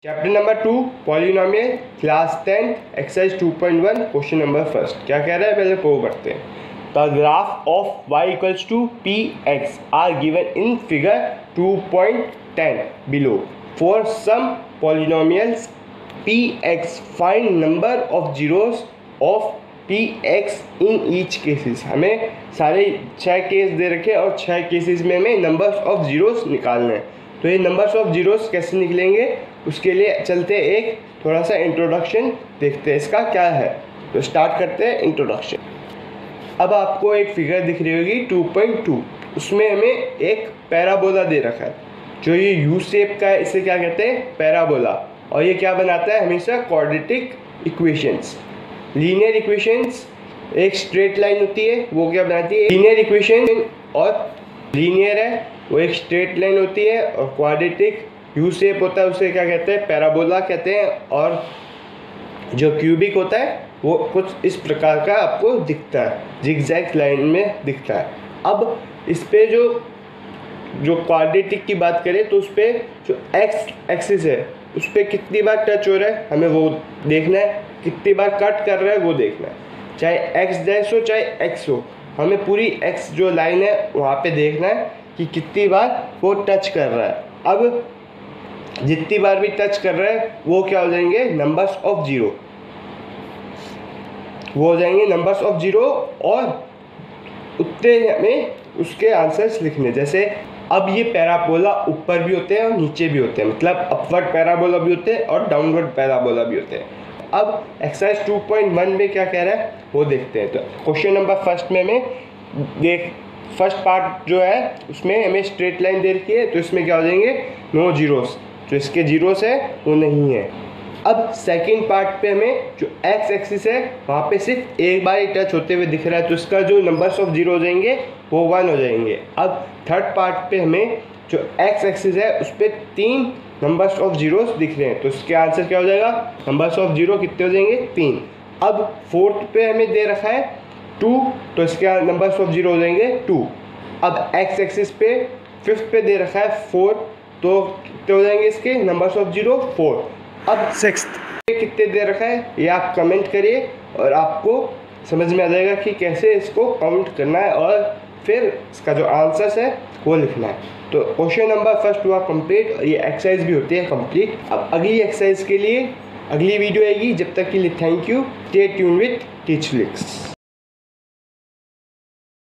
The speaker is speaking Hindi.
Chapter number 2 polynomial class 10 exercise 2.1 question number first क्या कह रहा है, पहले को पढ़ते हैं। The graph of y equals to P X are given in figure 2.10 below for some polynomials P X find number of zeros of P X in each cases. हमें सारे 6 केस दे रखे और 6 केसेस में हमें नंबर्स ऑफ जीरोस निकालने हैं। तो ये नंबर्स ऑफ जीरोस कैसे निकलेंगे, उसके लिए चलते एक थोड़ा सा इंट्रोडक्शन देखते हैं इसका क्या है। तो स्टार्ट करते हैं इंट्रोडक्शन। अब आपको एक फिगर दिख रही होगी 2.2, उसमें हमें एक पैराबोला दे रखा है जो ये यू शेप का है, इसे क्या कहते हैं, पैराबोला। और ये क्या बनाता है, हमेशा क्वाड्रेटिक इक्वेशंस। लीनियर इक्वेशंस एक स्ट्रेट लाइन होती है, वो क्या बनाती है, लीनियर इक्वेशन। और लीनियर है वो एक स्ट्रेट लाइन होती है, और क्वाड्रेटिक यू शेप होता है उसे क्या कहते हैं, पैराबोला कहते हैं। और जो क्यूबिक होता है वो कुछ इस प्रकार का आपको दिखता है, जिगजैग लाइन में दिखता है। अब इस पे जो क्वाड्रेटिक की बात करें तो उस पर जो एक्स एक्सिस है उस पर कितनी बार टच हो रहा है हमें वो देखना है, कितनी बार कट कर रहा है वो देखना है। चाहे एक्स डैश हो चाहे एक्स हो, हमें पूरी एक्स जो लाइन है वहाँ पे देखना है कि कितनी बार वो टच कर रहा है। अब जितनी बार भी टच कर रहा है वो क्या हो जाएंगे, नंबर्स ऑफ जीरो, वो हो जाएंगे नंबर्स ऑफ जीरो। और उतने हमें उसके आंसर्स लिखने। जैसे अब ये पैराबोला ऊपर भी होते हैं और नीचे भी होते हैं, मतलब अपवर्ड पैराबोला भी होते हैं और डाउनवर्ड पैराबोला भी होते हैं। अब एक्सरसाइज 2.1 में क्या कह रहा है वो देखते हैं। तो क्वेश्चन नंबर फर्स्ट में हमें देख, फर्स्ट पार्ट जो है उसमें हमें स्ट्रेट लाइन दे रखी है, तो इसमें क्या हो जाएंगे, नो जीरोस, जो इसके जीरोस है वो नहीं है। अब सेकंड पार्ट पे हमें जो एक्स एक्सिस है वहाँ पे सिर्फ एक बार ही टच होते हुए दिख रहा है, तो इसका जो नंबर्स ऑफ जीरो हो जाएंगे वो 1 हो जाएंगे। अब थर्ड पार्ट पे हमें जो एक्स एक्सिस है उस पर 3 नंबर्स ऑफ जीरोस दिख रहे हैं, तो इसके आंसर क्या हो जाएगा, नंबर्स ऑफ जीरो कितने हो जाएंगे, 3। अब फोर्थ पे हमें दे रखा है 2, तो इसके नंबर्स ऑफ जीरो हो जाएंगे 2। अब एक्स एक्सिस पे फिफ्थ पे दे रखा है 4, तो कितने हो जाएंगे इसके नंबर्स ऑफ जीरो, 4। अब सिक्स्थ पे कितने दे रखा है ये आप कमेंट करिए और आपको समझ में आ जाएगा कि कैसे इसको काउंट करना है और फिर इसका जो आंसर्स है वो लिखना है। तो क्वेश्चन नंबर फर्स्ट हुआ कंप्लीट, और ये एक्सरसाइज भी होती है कंप्लीट। अब अगली एक्सरसाइज के लिए अगली वीडियो आएगी, जब तक के लिए thank you. Stay tune with टीचलिक्स।